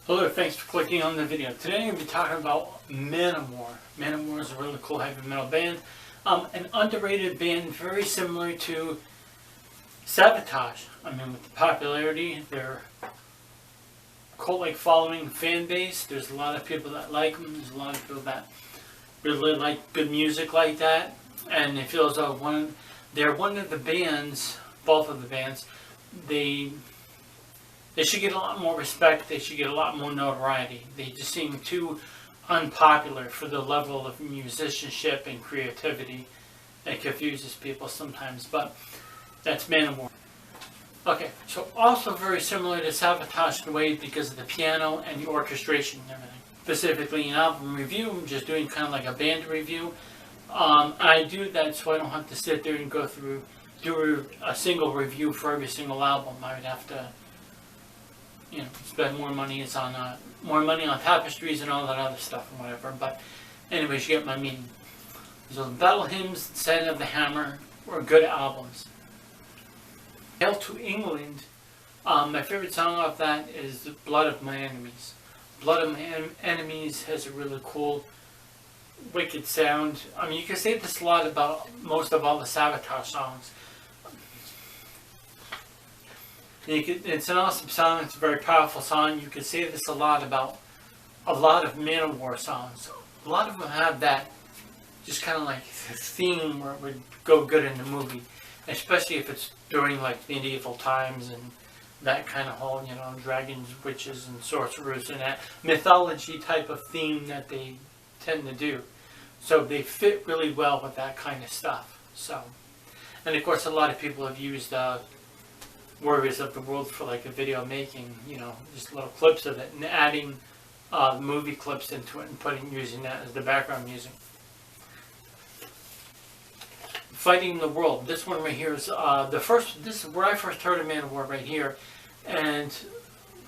Hello, thanks for clicking on the video. Today I'm going to be talking about Manowar. Manowar is a really cool heavy metal band. An underrated band very similar to Sabotage. I mean, with the popularity, their cult-like following, fan base, there's a lot of people that like them. There's a lot of people that really like good music like that. And it feels like they're one of the bands, both of the bands, they should get a lot more respect. They should get a lot more notoriety. They just seem too unpopular for the level of musicianship and creativity. It confuses people sometimes, but that's Manowar. Okay, so also very similar to Sabotage in a way because of the piano and the orchestration and everything. Specifically an album review, I'm just doing kind of like a band review. I do that so I don't have to sit there and go through, do a single review for every single album. I would have to, spend more money. It's on more money on tapestries and all that other stuff and whatever. But anyways, you get my meaning. So Battle Hymns, Set of the Hammer were good albums. Hail to England. My favorite song off that is Blood of My Enemies. Blood of My Enemies has a really cool, wicked sound. I mean, you can say this a lot about most of all the Sabotage songs. It's an awesome song. It's a very powerful song. You can say this a lot about a lot of Manowar songs. A lot of them have that just kind of like theme where it would go good in the movie, especially if it's during like medieval times and that kind of whole, dragons, witches, and sorcerers and that mythology type of theme that they tend to do. So they fit really well with that kind of stuff. So, and of course, a lot of people have used Warriors of the World for like a video making, just little clips of it and adding movie clips into it and using that as the background music. Fighting the World. This one right here is this is where I first heard of Manowar right here, and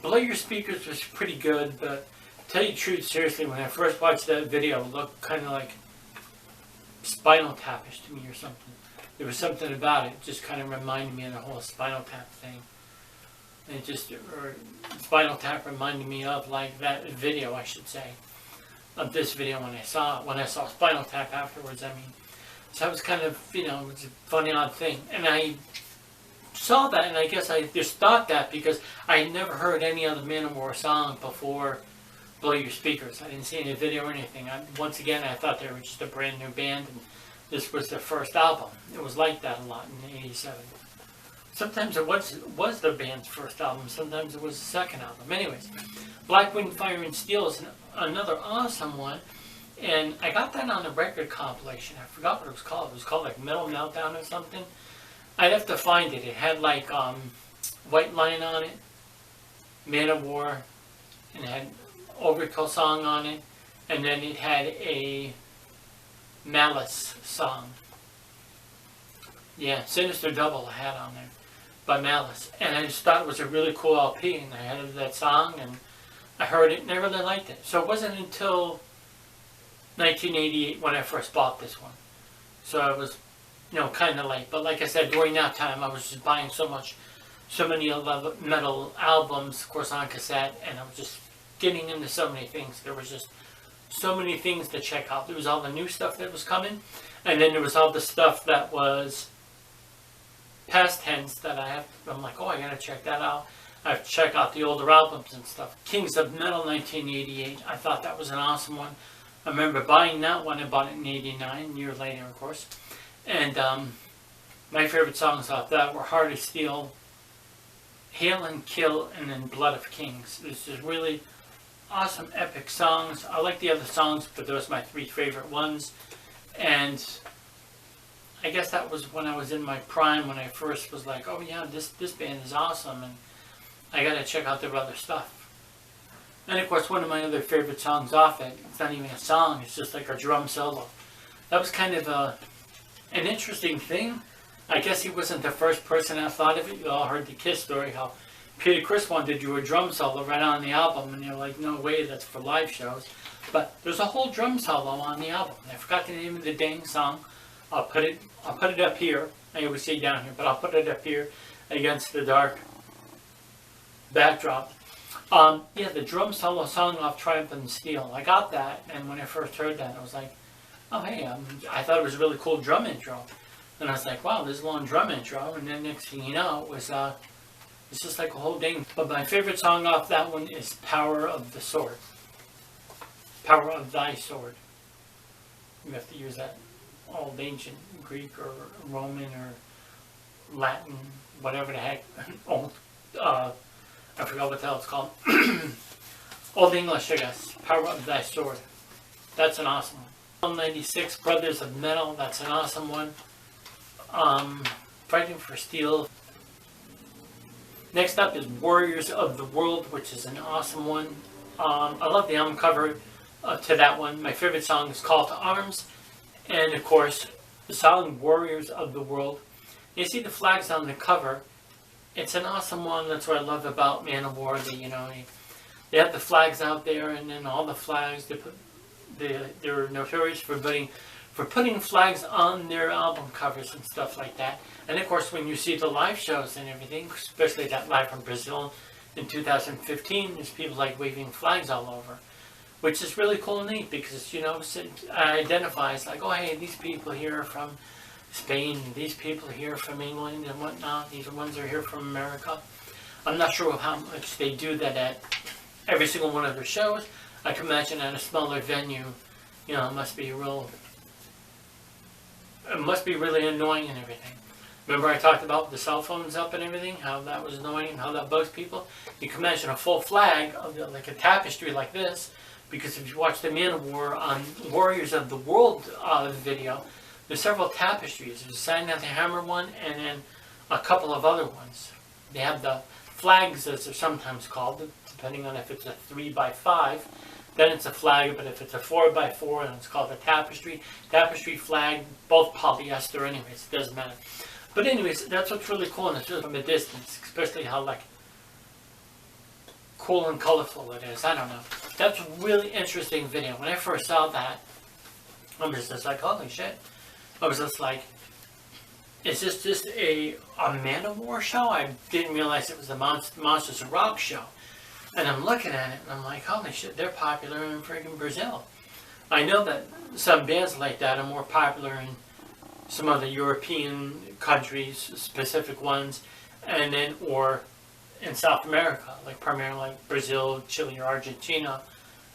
Below Your Speakers was pretty good, but to tell you the truth, seriously, when I first watched that video, it looked kind of like Spinal Tap-ish to me or something. There was something about it, just kind of reminded me of the whole Spinal Tap thing. Or Spinal Tap reminded me of like that video, I should say, of this video when I saw Spinal Tap afterwards. I mean, so that was kind of, it was a funny odd thing. And I saw that, and I guess I just thought that because I had never heard any other Manowar song before Blow Your Speakers. I didn't see any video or anything. Once again, I thought they were just a brand new band, and this was their first album. It was like that a lot in '87. Sometimes it was the band's first album. Sometimes it was the second album. Anyways, Black Wind, Fire and Steel is another awesome one. And I got that on a record compilation. I forgot what it was called. It was called like Metal Meltdown or something. I'd have to find it. It had like White Lion on it, Manowar, and it had Overkill song on it, and then it had a Malice song. Yeah, Sinister Double I had on there by Malice. And I just thought it was a really cool LP, and I had that song, and I heard it and I really liked it. So it wasn't until 1988 when I first bought this one. So I was, kind of late. But like I said, during that time, I was just buying so many metal albums, of course, on cassette, and I was just getting into so many things. There was just so many things to check out. There was all the new stuff that was coming, and then there was all the stuff that was past tense that I'm like, oh, I gotta check that out. I have to check out the older albums and stuff. Kings of Metal 1988, I thought that was an awesome one. I remember buying that one. I bought it in '89, a year later, of course. And my favorite songs off that were Heart of Steel, Hail and Kill, and then Blood of Kings. This is really awesome, epic songs. I like the other songs, but those are my three favorite ones. And I guess that was when I was in my prime, when I first was like, oh yeah, this band is awesome, and I gotta check out their other stuff. And of course, one of my other favorite songs off it, it's not even a song, it's just like a drum solo. That was kind of an interesting thing. I guess he wasn't the first person that thought of it. You all heard the Kiss story, how Peter Criss wanted to do a drum solo right on the album, and you're like, no way, that's for live shows. But there's a whole drum solo on the album. I forgot the name of the dang song. I'll put it up here. I always say down here, but I'll put it up here against the dark backdrop. Yeah, the drum solo song off Triumphant Steel. I got that, and when I first heard that, I was like, oh hey, I thought it was a really cool drum intro. And I was like, wow, this is a long drum intro. And then next thing you know, it's just like a whole thing. But my favorite song off that one is Power of the Sword. Power of Thy Sword. You have to use that old ancient Greek or Roman or Latin, whatever the heck, old, I forgot what the hell it's called. Old English, I guess. Power of Thy Sword. That's an awesome one. 96, Brothers of Metal. That's an awesome one. Fighting for Steel. Next up is Warriors of the World, which is an awesome one. I love the album cover to that one. My favorite song is Call to Arms. And of course, the song Warriors of the World. You see the flags on the cover. It's an awesome one. That's what I love about Manowar. They have the flags out there, and then all the flags, they're notorious for putting flags on their album covers and stuff like that. And of course, when you see the live shows and everything, especially that live from Brazil in 2015, there's people like waving flags all over, which is really cool and neat because, it identifies like, oh, hey, these people here are from Spain, these people here from England and whatnot, these ones are here from America. I'm not sure how much they do that at every single one of their shows. I can imagine at a smaller venue, it must be really annoying and everything. Remember I talked about the cell phones up and everything, how that was annoying, how that bugs people? You can imagine a full flag of like a tapestry like this, because if you watch the Manowar on Warriors of the World video, there's several tapestries. There's a Sign of the Hammer one, and then a couple of other ones. They have the flags, as they're sometimes called, depending on if it's a 3x5, then it's a flag, but if it's a 4x4, then it's called a tapestry. Tapestry flag, both polyester anyways, it doesn't matter. But anyways, that's what's really cool, and it's just from a distance, especially how cool and colorful it is. I don't know. That's a really interesting video. When I first saw that, I was just like, holy shit. I was just like, is this just a Manowar show? I didn't realize it was a Monsters of Rock show. And I'm looking at it, and I'm like, holy shit, they're popular in friggin' Brazil. I know that some bands like that are more popular in some other European countries, specific ones, and then, or in South America, like primarily like Brazil, Chile, or Argentina.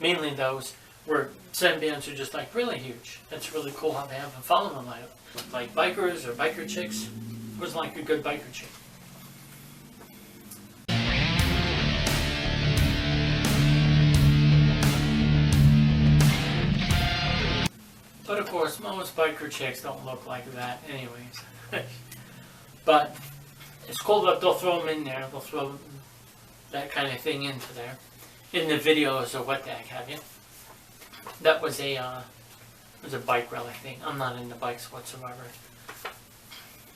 Mainly those, where some bands are just like really huge. That's really cool how they have a following like bikers or biker chicks. Who's like a good biker chick? But of course, most biker chicks don't look like that anyways. But it's cool that they'll throw them in there. They'll throw that kind of thing into there. In the videos or what the heck have you. That was a bike rally thing. I'm not into bikes whatsoever.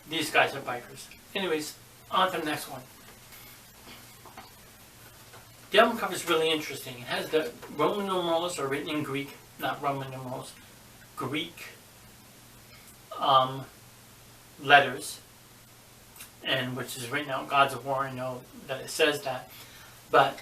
These guys are bikers. Anyways, on to the next one. The album cover is really interesting. It has the Roman numerals are written in Greek, not Roman numerals, Greek letters, and which is written out Gods of War. I know that it says that, but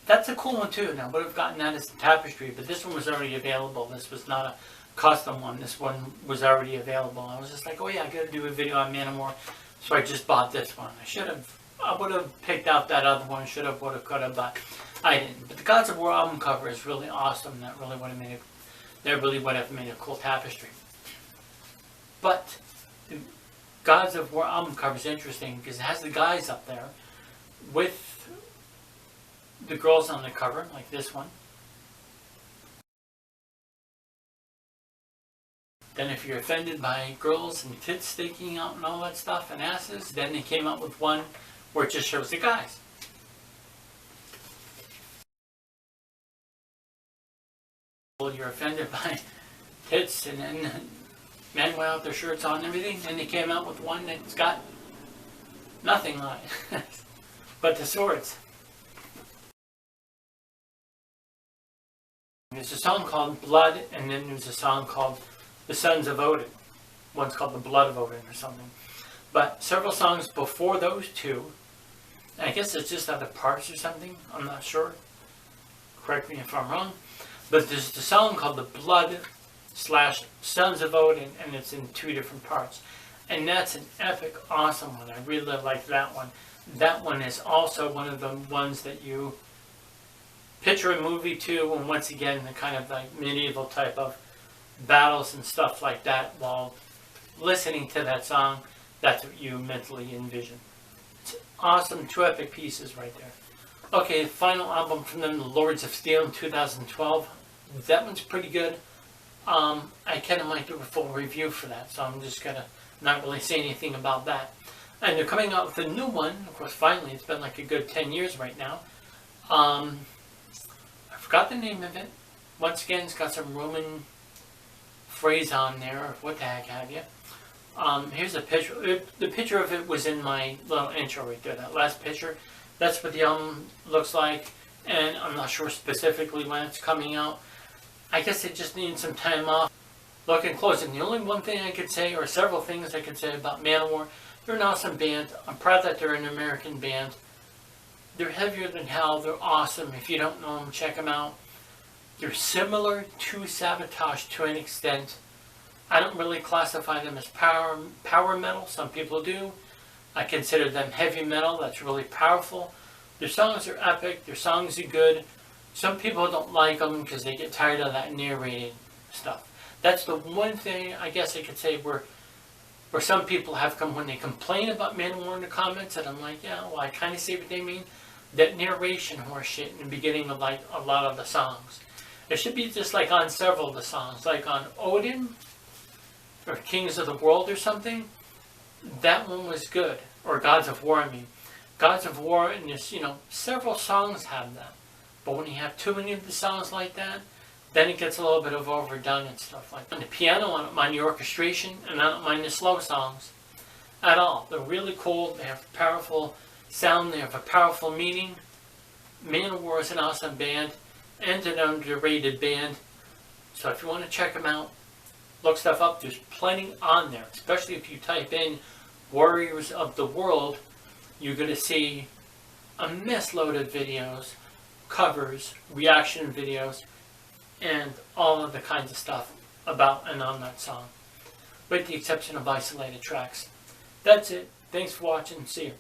that's a cool one too. Now, would have gotten that as a tapestry, but this one was already available. This was not a custom one. This one was already available. I was just like, oh yeah, I gotta do a video on Manowar, so I just bought this one. I would have picked out that other one. Should have, would have, could have, but I didn't. But the Gods of War album cover is really awesome. That really would have made a cool tapestry. But the Gods of War album cover is interesting because it has the guys up there with the girls on the cover, like this one. Then if you're offended by girls and tits sticking out and all that stuff and asses, then they came out with one where it just shows the guys. Well, you're offended by tits and then men without their shirts on and everything, and they came out with one that's got nothing on it but the swords. There's a song called Blood, and then there's a song called The Sons of Odin. One's called The Blood of Odin or something. But several songs before those two, I guess it's just other parts or something. I'm not sure. Correct me if I'm wrong. But there's the song called The Blood / Sons of Odin, and it's in 2 different parts. And that's an epic, awesome one. I really like that one. That one is also one of the ones that you picture a movie to, and once again, the kind of like medieval type of battles and stuff like that while listening to that song. That's what you mentally envision. It's awesome, 2 epic pieces right there. Okay, final album from them, The Lords of Steel in 2012. That one's pretty good. I kind of might do a full review for that, so I'm just gonna not really say anything about that. And they're coming out with a new one. Of course, finally, it's been like a good 10 years right now. I forgot the name of it. Once again, it's got some Roman phrase on there, or what the heck have you. Here's a picture. The picture of it was in my little intro right there. That last picture. That's what the album looks like. And I'm not sure specifically when it's coming out. I guess it just needs some time off. Looking close, and the only one thing I could say, or several things I could say about Manowar, they're an awesome band. I'm proud that they're an American band. They're heavier than hell. They're awesome. If you don't know them, check them out. They're similar to Sabotage to an extent. I don't really classify them as power metal. Some people do. I consider them heavy metal. That's really powerful. Their songs are epic. Their songs are good. Some people don't like them because they get tired of that narrating stuff. That's the one thing I guess I could say where some people have come when they complain about Manowar in the comments, and I'm like, yeah, well, I kind of see what they mean. That narration horseshit in the beginning of like a lot of the songs. It should be just like on several of the songs, like on Odin or Kings of the World or something. That one was good. Or Gods of War, I mean. Gods of War, and there's, several songs have that. But when you have too many of the songs like that, then it gets a little bit of overdone and stuff like that. On the piano, I don't mind the orchestration, and I don't mind the slow songs at all. They're really cool. They have a powerful sound. They have a powerful meaning. Manowar is an awesome band and an underrated band. So if you want to check them out, look stuff up. There's plenty on there, especially if you type in Warriors of the World. You're going to see a mess load of videos, covers, reaction videos, and all of the kinds of stuff about and on that song, with the exception of isolated tracks. That's it. Thanks for watching. See you.